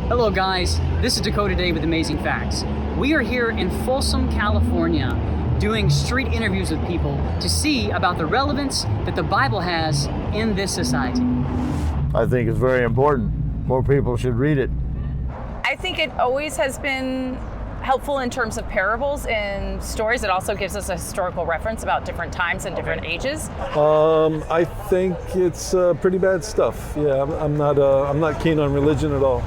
Hello guys, this is Dakota today with Amazing Facts. We are here in Folsom, California, doing street interviews with people to see about the relevance that the Bible has in this society. I think it's very important. More people should read it. I think it always has been helpful in terms of parables and stories. It also gives us a historical reference about different times and different ages. I think it's pretty bad stuff. Yeah, I'm not keen on religion at all.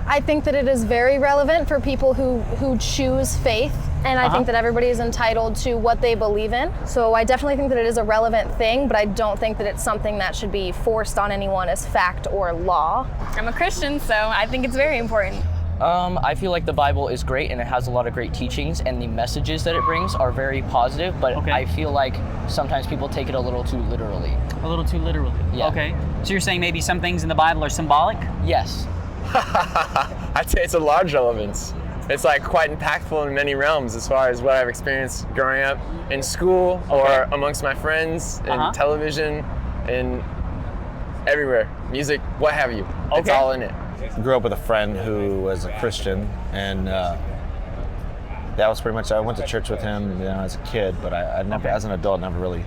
I think that it is very relevant for people who choose faith, and I think that everybody is entitled to what they believe in. So I definitely think that it is a relevant thing, but I don't think that it's something that should be forced on anyone as fact or law. I'm a Christian, so I think it's very important. I feel like the Bible is great and it has a lot of great teachings, and the messages that it brings are very positive, but I feel like sometimes people take it a little too literally. A little too literally? Yeah. Okay. So you're saying maybe some things in the Bible are symbolic? Yes. I'd say it's a large relevance. It's like quite impactful in many realms as far as what I've experienced growing up in school or amongst my friends, in television, in everywhere, music, what have you. It's all in it. I grew up with a friend who was a Christian, and that was pretty much, I went to church with him as a kid, but I never, as an adult, never really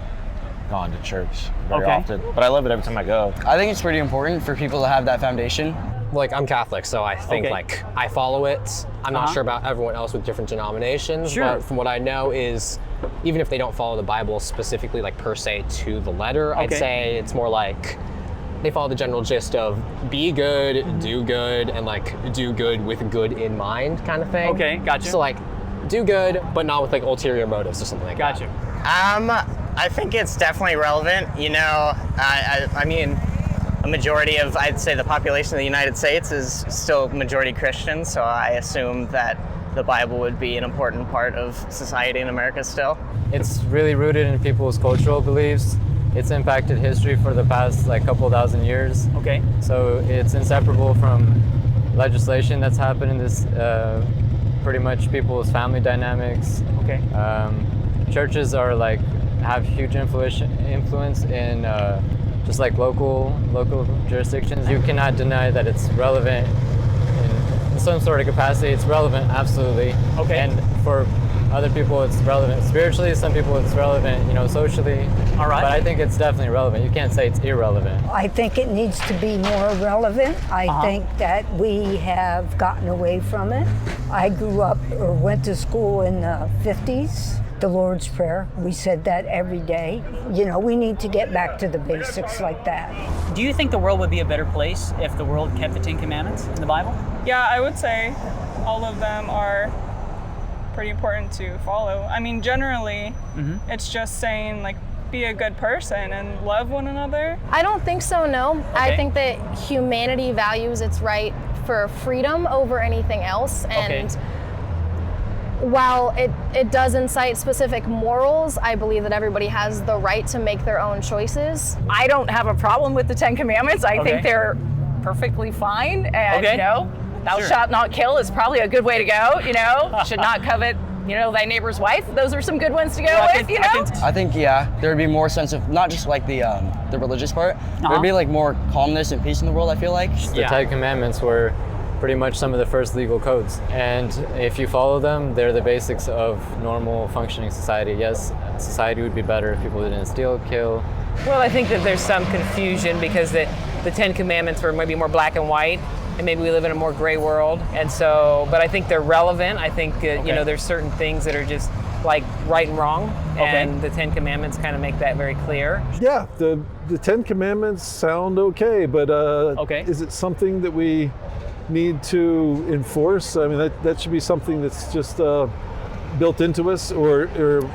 gone to church very often. But I love it every time I go. I think it's pretty important for people to have that foundation. Like, I'm Catholic, so I think like I follow it. I'm not sure about everyone else with different denominations, but from what I know is, even if they don't follow the Bible specifically, like per se to the letter, I'd say it's more like they follow the general gist of be good, do good, and like do good with good in mind kind of thing. Okay, gotcha. So like do good, but not with like ulterior motives or something like that. I think it's definitely relevant. You know, I mean, a majority of, I'd say the population of the United States is still majority Christian, so I assume that the Bible would be an important part of society in America still. It's really rooted in people's cultural beliefs. It's impacted history for the past like couple thousand years. Okay. So it's inseparable from legislation that's happened in this, pretty much people's family dynamics. Okay. Churches are like, have huge influence in just like local jurisdictions. You cannot deny that it's relevant in some sort of capacity. It's relevant, absolutely. Okay. And for other people, it's relevant spiritually. Some people, it's relevant, socially. All right. But I think it's definitely relevant. You can't say it's irrelevant. I think it needs to be more relevant. I think that we have gotten away from it. I grew up or went to school in the 50s. The Lord's Prayer, we said that every day. We need to get back to the basics like that. Do you think the world would be a better place if the world kept the Ten Commandments in the Bible? Yeah, I would say all of them are pretty important to follow. I mean, generally, it's just saying, like, be a good person and love one another. I don't think so, no. I think that humanity values its right for freedom over anything else, and while it does incite specific morals, I believe that everybody has the right to make their own choices. I don't have a problem with the Ten Commandments. I think they're perfectly fine. And, thou shalt not kill is probably a good way to go, Should not covet, thy neighbor's wife. Those are some good ones to go with, I think, there would be more sense of, not just like the religious part, there would be like more calmness and peace in the world, I feel like. The Ten Commandments were pretty much some of the first legal codes. And if you follow them, they're the basics of normal functioning society. Yes, society would be better if people didn't steal, kill. Well, I think that there's some confusion because the Ten Commandments were maybe more black and white, and maybe we live in a more gray world. And so, but I think they're relevant. I think, there's certain things that are just like right and wrong, and the Ten Commandments kind of make that very clear. Yeah, the Ten Commandments sound okay, but is it something that we need to enforce? I mean, that should be something that's just built into us, or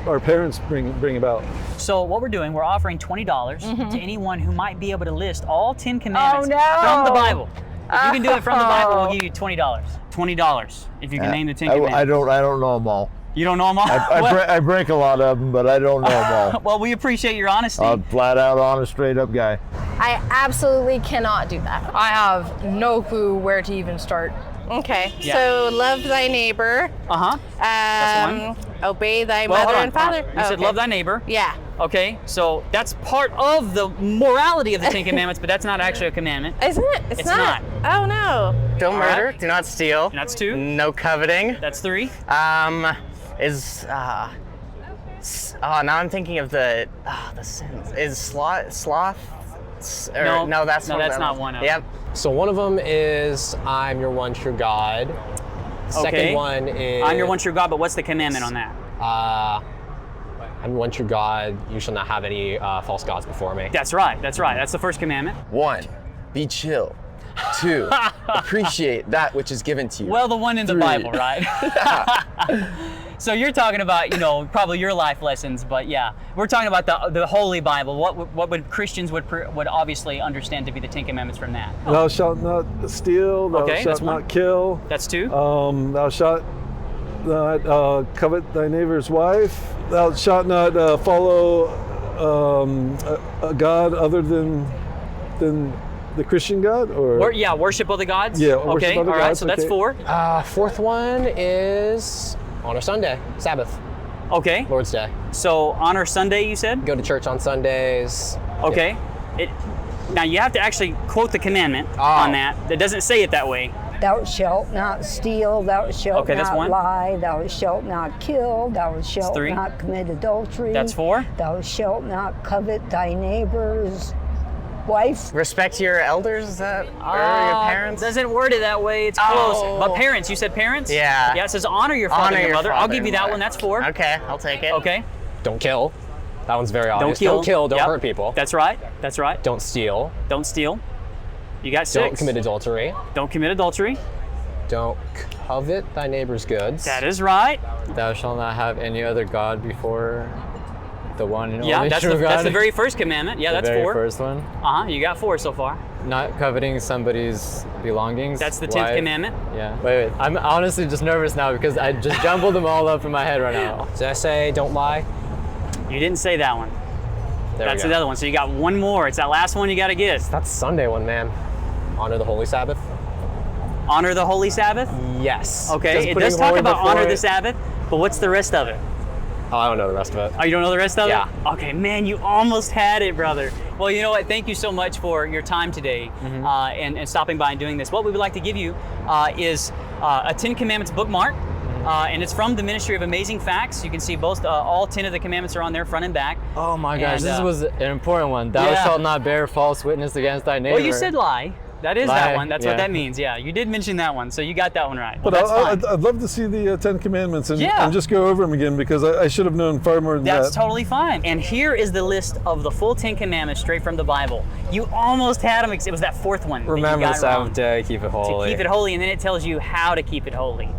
our parents bring about. So what we're doing, we're offering $20 to anyone who might be able to list all 10 commandments from the Bible. If you can do it from the Bible, we'll give you $20. $20 if you can name the 10 commandments. I don't know them all. You don't know them all? I break a lot of them, but I don't know them all. Well, we appreciate your honesty. I'm flat out honest, straight up guy. I absolutely cannot do that. I have no clue where to even start. Okay, so love thy neighbor. That's one. Obey thy mother and father. You said love thy neighbor. Yeah. Okay, so that's part of the morality of the Ten Commandments, but that's not actually a commandment. Isn't it? It's not. Oh no. Don't murder. Do not steal. That's 2. No coveting. That's 3. Now I'm thinking of the sins. Is sloth? No, that's not one of them. Yep. So one of them is I'm your one true God. The second one is I'm your one true God, but what's the commandment on that? I'm your one true God. You shall not have any false gods before me. That's right. That's the first commandment. 1, be chill. 2, appreciate that which is given to you. Well, the one in the 3. Bible, right? So you're talking about, probably your life lessons, but yeah, we're talking about the Holy Bible. What would Christians would obviously understand to be the Ten Commandments from that? Thou shalt not steal. Thou shalt not kill. That's 2. Thou shalt not covet thy neighbor's wife. Thou shalt not follow a god other than the Christian God, or worship other gods. Yeah, worship other gods. All right, so that's 4. Fourth one is honor Sunday, Sabbath. Okay. Lord's Day. So honor Sunday, you said? Go to church on Sundays. Okay. Now you have to actually quote the commandment on that. It doesn't say it that way. Thou shalt not steal, thou shalt not lie, thou shalt not kill, thou shalt not commit adultery. That's 4. Thou shalt not covet thy neighbor's wife. Respect your elders, is that? Or your parents? Doesn't word it that way. It's close. But parents, you said parents? Yeah. Yeah, it says honor your father and your mother. I'll give you that one. That's 4. Okay, I'll take it. Okay. Don't kill. That one's very obvious. Don't kill. Don't hurt people. That's right. Don't steal. Don't steal. You got 6. Don't commit adultery. Don't commit adultery. Don't covet thy neighbor's goods. That is right. Thou shalt not have any other God before the one and only that's true God. That's the very first commandment. Yeah, that's 4. The very first one. You got 4 so far. Not coveting somebody's belongings. That's the 10th commandment. Yeah. Wait. I'm honestly just nervous now because I just jumbled them all up in my head right now. Did I say don't lie? You didn't say that one. That's the other one. So you got 1 more. It's that last one you got to get. That's Sunday one, man. Honor the Holy Sabbath. Honor the Holy Sabbath? Yes. Okay, it does talk about honor the Sabbath, but what's the rest of it? Oh, I don't know the rest of it. Oh, you don't know the rest of it? Yeah. Okay, man, you almost had it, brother. Well, you know what? Thank you so much for your time today and stopping by and doing this. What we would like to give you is a 10 Commandments bookmark. And it's from the Ministry of Amazing Facts. You can see all 10 of the commandments are on there, front and back. Oh my gosh, this was an important one. Thou shalt not bear false witness against thy neighbor. Well, you said lie. That is that one. That's what that means. Yeah, you did mention that one, so you got that one right. Well, but I'd love to see the 10 Commandments and just go over them again because I should have known far more than that. That's totally fine. And here is the list of the full 10 Commandments straight from the Bible. You almost had them. It was that 4th one. Remember the Sabbath day, keep it holy. To keep it holy, and then it tells you how to keep it holy.